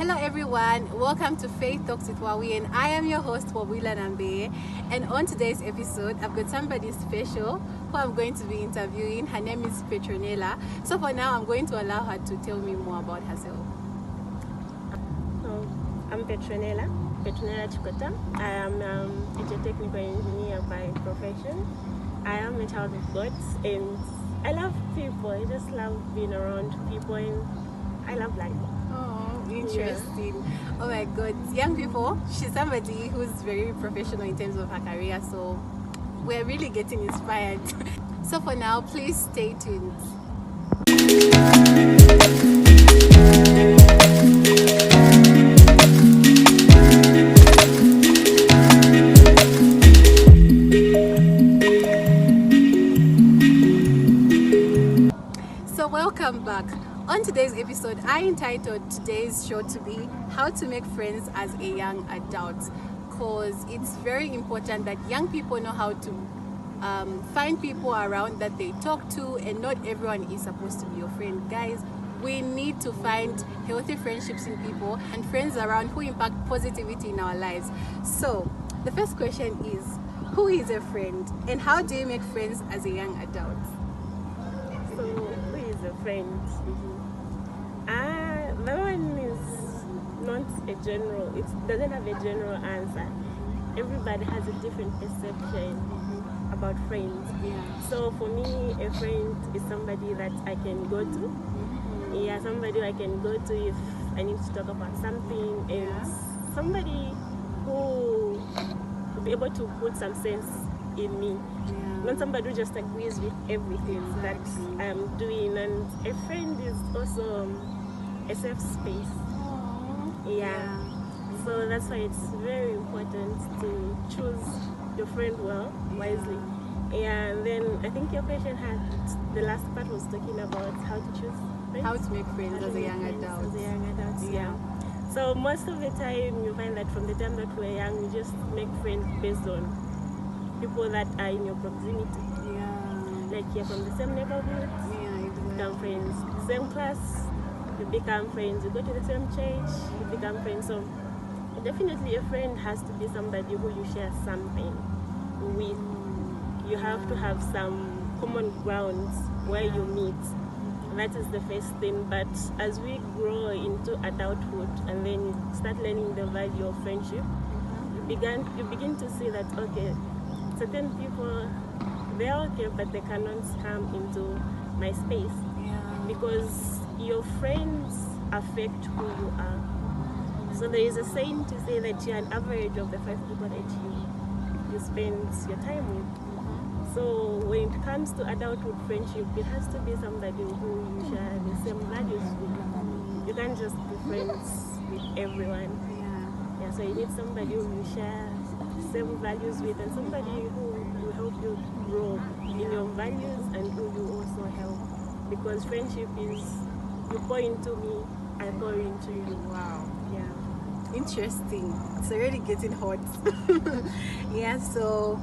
Hello everyone, welcome to Faith Talks with Wawi, and I am your host Wawila Nambe. And on today's episode, I've got somebody special who I'm going to be interviewing. Her name is Petronela. So for now, I'm going to allow her to tell me more about herself. I'm Petronela Chikota. I am a geotechnical engineer by profession. I am a child of God, and I love people. I just love being around people, and I love life. Oh, interesting. Yeah. Oh my God. Young people, she's somebody who's very professional in terms of her career, so we're really getting inspired. So for now, please stay tuned. So welcome back. On today's episode, I entitled today's show to be How to Make Friends as a Young Adult, because it's very important that young people know how to find people around that they talk to, and not everyone is supposed to be your friend. Guys, we need to find healthy friendships in people and friends around who impact positivity in our lives. So the first question is, who is a friend and how do you make friends as a young adult? So who is a friend? That one is not a general, it doesn't have a general answer. Everybody has a different perception about friends. So for me, a friend is somebody that I can go to. Somebody I can go to if I need to talk about something, and somebody who will be able to put some sense in me. Not somebody who just agrees with everything that I am doing. And a friend is also a safe space. So that's why it's very important to choose your friend well, wisely. And then I think your question had, the last part was talking about how to choose friends. How to make friends as a young adult. As a young adult, So most of the time you find that from the time that we're young, we just make friends based on people that are in your proximity. Like you're from the same neighborhood, you become friends. The same class, you become friends. You go to the same church, you become friends. So definitely a friend has to be somebody who you share something with. You have to have some common grounds where you meet. That is the first thing. But as we grow into adulthood and then you start learning the value of friendship, you begin to see that, okay, certain people, they're okay, but they cannot come into my space because your friends affect who you are. So there is a saying to say that you're an average of the 5 people that you spend your time with. So when it comes to adulthood friendship, it has to be somebody who you share the same values with. You can't just be friends with everyone. So you need somebody who you share same values with, and somebody who will help you grow in your values and who you also help. Because friendship is, you pour into me, I pour into you. Wow. Interesting. It's already getting hot. So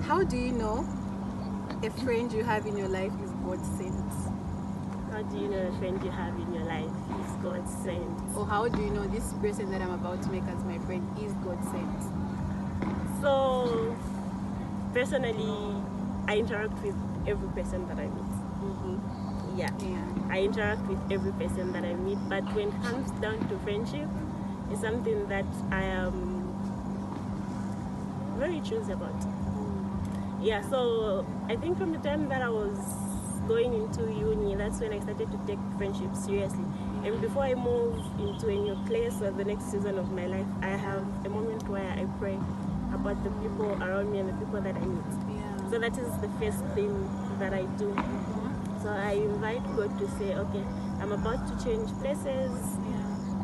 how do you know a friend you have in your life is God sent? How do you know a friend you have in your life is God sent? Or how do you know this person that I'm about to make as my friend is God sent? So personally, I interact with every person that I meet. I interact with every person that I meet, but when it comes down to friendship, it's something that I am very choosy about. So I think from the time that I was going into uni, that's when I started to take friendship seriously. And before I move into a new place or the next season of my life, I have a moment where I pray about the people around me and the people that I meet. So that is the first thing that I do. So I invite God to say, okay, I'm about to change places.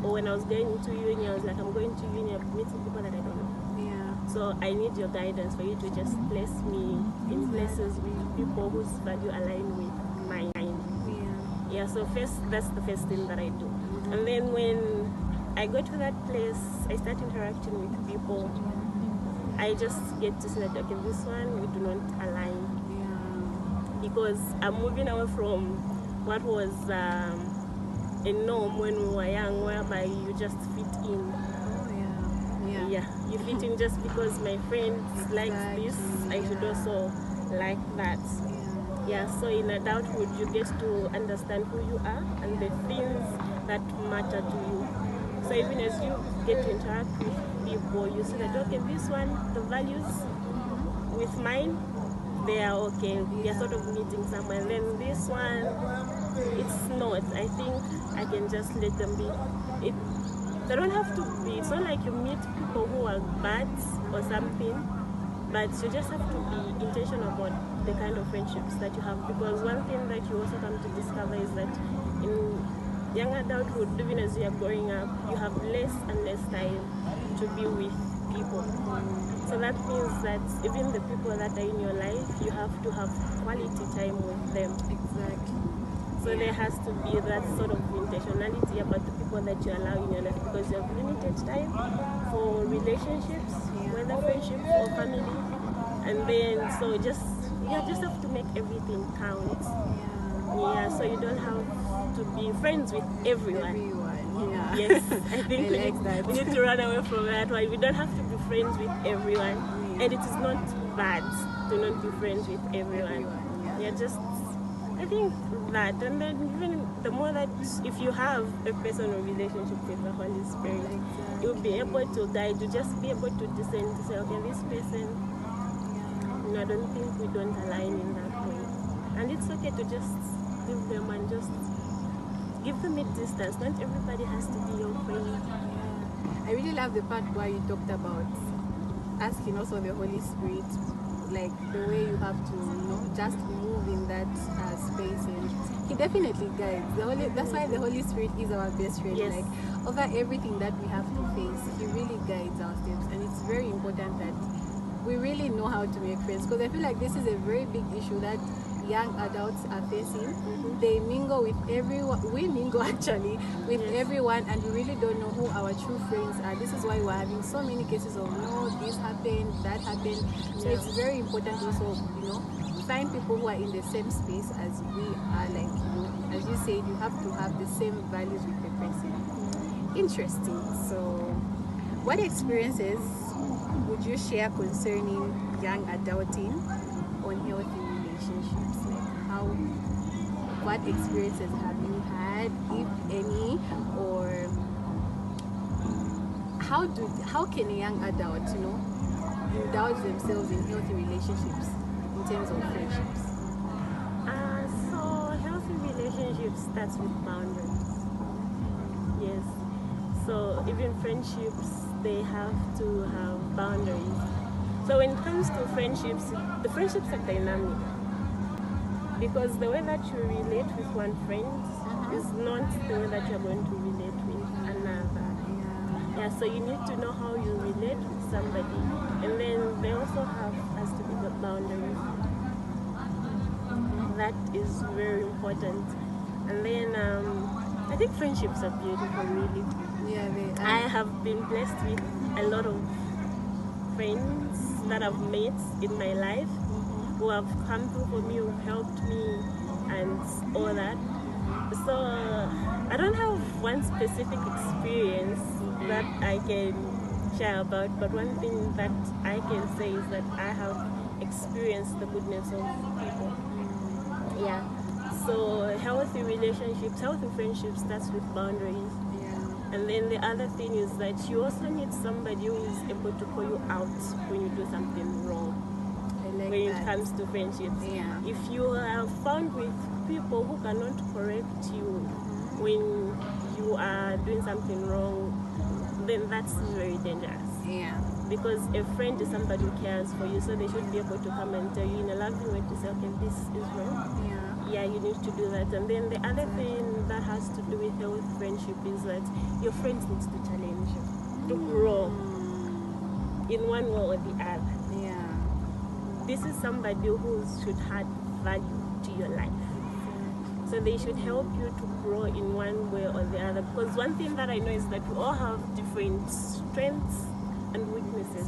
Or when I was going into uni, I was like, I'm going to uni, I'm meeting people that I don't know. So I need your guidance for you to just place me in places with people whose value align with mine. So first, that's the first thing that I do. And then when I go to that place, I start interacting with people. I just get to see that, okay, this one, we do not align. Because I'm moving away from what was a norm when we were young, whereby you just fit in. Yeah, you fit in just because my friend likes this, I should also like that. Yeah, so in adulthood you get to understand who you are and the things that matter to you. So even as you get to interact with people, you see that, okay, this one, the values with mine, they are okay, we are sort of meeting somewhere. Then this one, it's not. I think I can just let them be. They don't have to be, it's not like you meet people who are bad or something, but you just have to be intentional about the kind of friendships that you have, because one thing that you also come to discover is that in young adulthood, even as you are growing up, you have less and less time to be with people. So that means that even the people that are in your life, you have to have quality time with them. Exactly. So there has to be that sort of intentionality about the people that you allow in your life, because you have limited time for relationships, whether friendships or family. And then so you just have to make everything count. Yeah, so you don't have to be friends with everyone. Yes, I think we need to run away from that one. We don't have to be friends with everyone, and it is not bad to not be friends with everyone. Yeah, just I think that, and then even the more that if you have a personal relationship with the Holy Spirit, you'll be able to guide, to just be able to discern, to say, okay, this person, I don't think we don't align in that way. And it's okay to just leave them and just give them a distance. Not everybody has to be your friend. I really love the part where you talked about asking also the Holy Spirit, like the way you have to, just move in that space, and He definitely guides. That's why the Holy Spirit is our best friend. Yes. Like over everything that we have to face, He really guides our steps, and it's very important that we really know how to make friends, because I feel like this is a very big issue that young adults are facing. They mingle with everyone. We mingle actually with everyone, and we really don't know who our true friends are. This is why we're having so many cases of this happened, that happened. So it's very important also, find people who are in the same space as we are. Like, as you said, you have to have the same values with the person. Interesting. So what experiences would you share concerning young adulting on healthy relationships? Like what experiences have you had, if any, or how can a young adult, indulge themselves in healthy relationships in terms of friendships? So healthy relationships starts with boundaries. Yes. So even friendships, they have to have boundaries. So when it comes to friendships, the friendships are dynamic, because the way that you relate with one friend is not the way that you're going to relate with another. Yeah, so you need to know how you relate with somebody, and then they also has to be the boundaries. That is very important. And then I think friendships are beautiful, really. Yeah, they are. I have been blessed with a lot of friends that I've met in my life, who have come through for me, who helped me, and all that. So I don't have one specific experience that I can share about, but one thing that I can say is that I have experienced the goodness of people. Yeah. So healthy relationships, healthy friendships starts with boundaries. And then the other thing is that you also need somebody who is able to call you out when you do something wrong. When it comes to friendships. Yeah. If you are found with people who cannot correct you when you are doing something wrong, then that's very dangerous. Yeah. Because a friend is somebody who cares for you, so they should be able to come and tell you in a loving way to say, okay, this is wrong. Yeah, you need to do that. And then the other thing that has to do with healthy friendship is that your friends need to challenge you to grow in one way or the other. Yeah. This is somebody who should add value to your life. So they should help you to grow in one way or the other. Because one thing that I know is that we all have different strengths and weaknesses.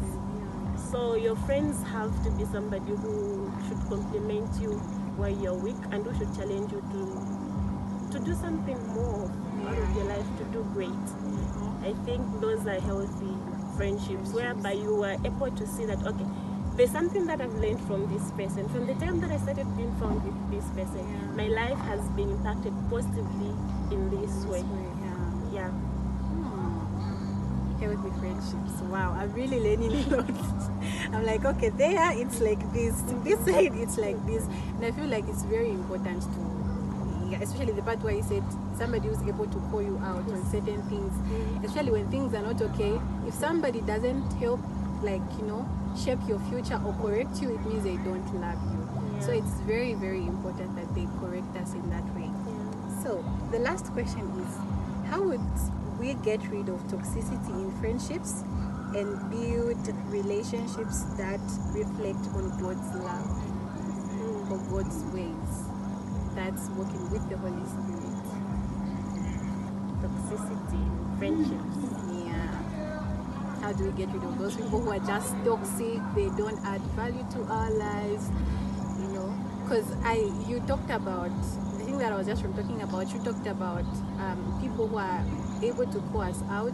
So your friends have to be somebody who should complement you while you're weak, and who should challenge you to do something more out of your life to do great. I think those are healthy friendships whereby you are able to see that, okay, there's something that I've learned from this person. From the time that I started being found with this person, my life has been impacted positively in this way. Yeah. Healthy friendships. Wow, I'm really learning a lot. I'm like, okay, there it's like this. This side it's like this, and I feel like it's very important to, especially the part where you said somebody who's able to call you out on certain things, especially when things are not okay. If somebody doesn't help, like, shape your future or correct you, it means they don't love you. So it's very, very important that they correct us in that way. So the last question is, how would we get rid of toxicity in friendships and build relationships that reflect on God's love or God's ways? That's working with the Holy Spirit. Toxicity in friendships. How do we get rid of those people who are just toxic? They don't add value to our lives, because you talked about the thing that I was just from talking about. You talked about people who are able to call us out,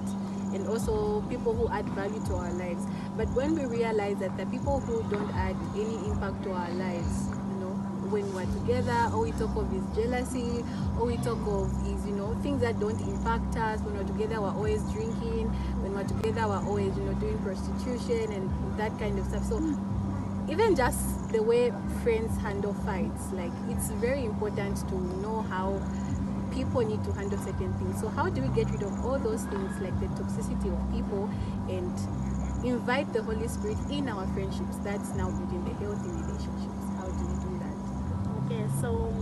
and also people who add value to our lives. But when we realize that the people who don't add any impact to our lives, when we're together, all we talk of is jealousy, all we talk of is, things that don't impact us. When we're together, we're always drinking. When we're together, we're always, doing prostitution and that kind of stuff. So even just the way friends handle fights, like, it's very important to know how people need to handle certain things. So how do we get rid of all those things, like the toxicity of people, and invite the Holy Spirit in our friendships? That's now building the healthy relationships. How do we do that? Okay, so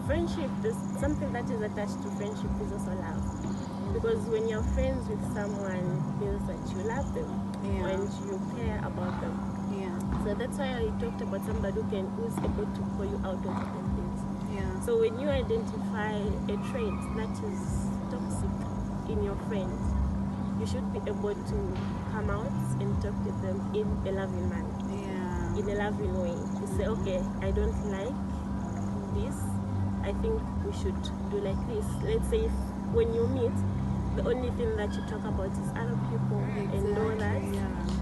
friendship is something that is attached to friendship is also love. Because when you're friends with someone, it means that you love them and you care about them. So that's why I talked about somebody who's able to call you out on certain things. So when you identify a trait that is toxic in your friends, you should be able to come out and talk to them in a loving manner. In a loving way. You say, okay, I don't like this. I think we should do like this. Let's say if when you meet, the only thing that you talk about is other people and all that.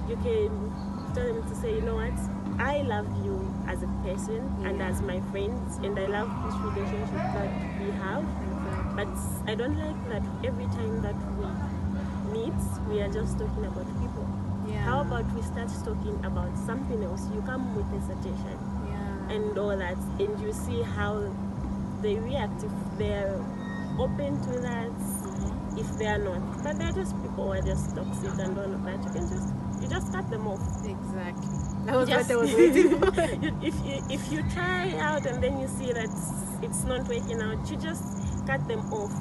You can tell them to say, you know what, I love you as a person and as my friends, and I love this relationship that we have. But I don't like that every time that we meet, we are just talking about people. How about we start talking about something else? You come with a suggestion and all that, and you see how they react, if they're open to that, if they are not. But they're just people who are just toxic and all of that. You just cut them off. Exactly. That was what I was waiting for. If you try out and then you see that it's not working out, you just cut them off.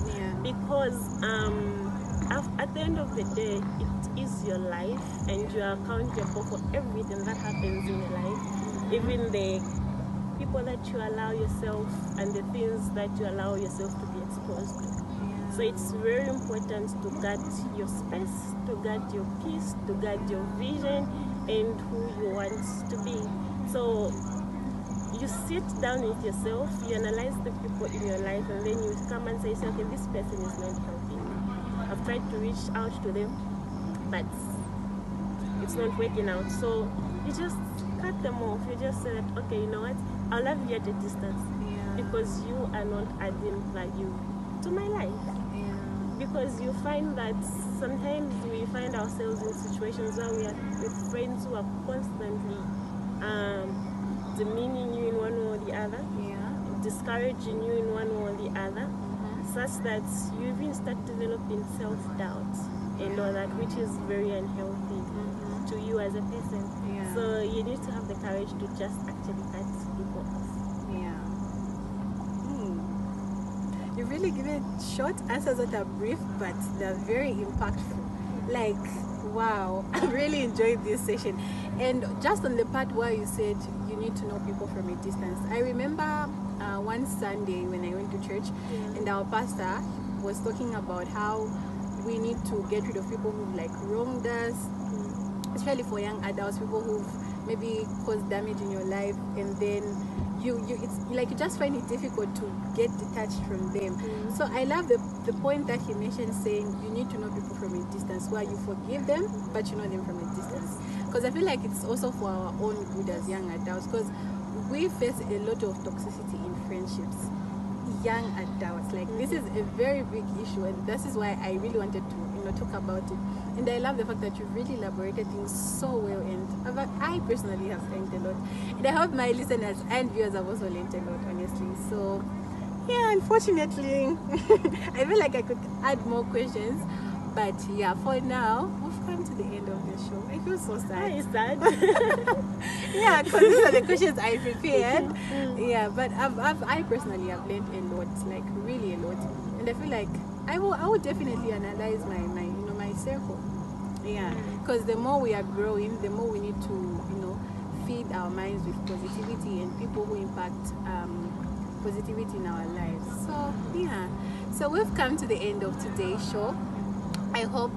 Because at the end of the day, it is your life, and you are accountable for everything that happens in your life, even the people that you allow yourself and the things that you allow yourself to be exposed to. So it's very important to guard your space, to guard your peace, to guard your vision and who you want to be. So you sit down with yourself, you analyze the people in your life, and then you come and say, okay, this person is not helping me. I've tried to reach out to them, but it's not working out. So you just cut them off. You just say that, okay, you know what, I'll love you at a distance because you are not adding value to my life. Because you find that sometimes we find ourselves in situations where we are with friends who are constantly demeaning you in one way or the other, discouraging you in one way or the other, such that you even start developing self-doubt and all that, which is very unhealthy to you as a person. So you need to have the courage to just actually cut people off. You really give it short answers that are brief, but they're very impactful. Like, wow, I really enjoyed this session. And just on the part where you said you need to know people from a distance, I remember one Sunday when I went to church, and our pastor was talking about how we need to get rid of people who've like wronged us, especially for young adults, people who've maybe caused damage in your life, and then it's like you just find it difficult to get detached from them. So I love the point that he mentioned, saying you need to know people from a distance, where you forgive them but you know them from a distance, because I feel like it's also for our own good as young adults, because we face a lot of toxicity in friendships. Young adults, like this is a very big issue, and this is why I really wanted to talk about it. And I love the fact that you've really elaborated things so well, and I personally have learned a lot, and I hope my listeners and viewers have also learned a lot, honestly. So yeah, unfortunately I feel like I could add more questions, but yeah, for now we've come to the end of the show. I feel so sad. It's sad. Yeah, because these are the questions I prepared. Yeah, but I personally have learned a lot, like really a lot, and I feel like I will definitely analyze my circle. Yeah, because the more we are growing, the more we need to feed our minds with positivity and people who impact positivity in our lives. So yeah, so we've come to the end of today's show. I hope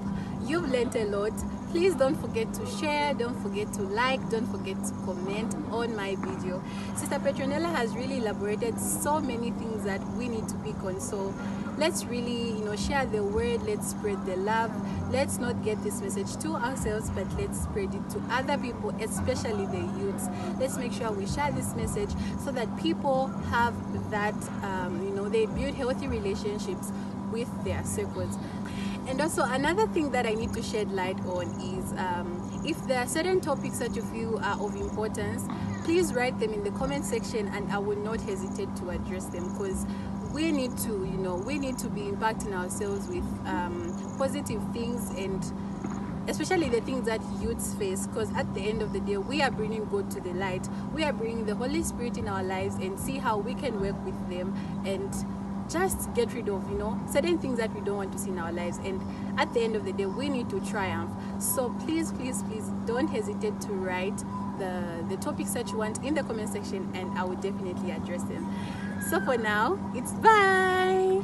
you've learned a lot. Please don't forget to share, don't forget to like, don't forget to comment on my video. Sister Petronela has really elaborated so many things that we need to pick on. So let's really share the word, let's spread the love. Let's not get this message to ourselves, but let's spread it to other people, especially the youths. Let's make sure we share this message so that people have that they build healthy relationships with their circles. And also another thing that I need to shed light on is if there are certain topics that you feel are of importance, please write them in the comment section, and I will not hesitate to address them, because we need to be impacting ourselves with positive things, and especially the things that youths face, because at the end of the day we are bringing God to the light, we are bringing the Holy Spirit in our lives, and see how we can work with them and just get rid of certain things that we don't want to see in our lives. And at the end of the day we need to triumph. So please don't hesitate to write the topics that you want in the comment section, and I will definitely address them. So for now, it's bye.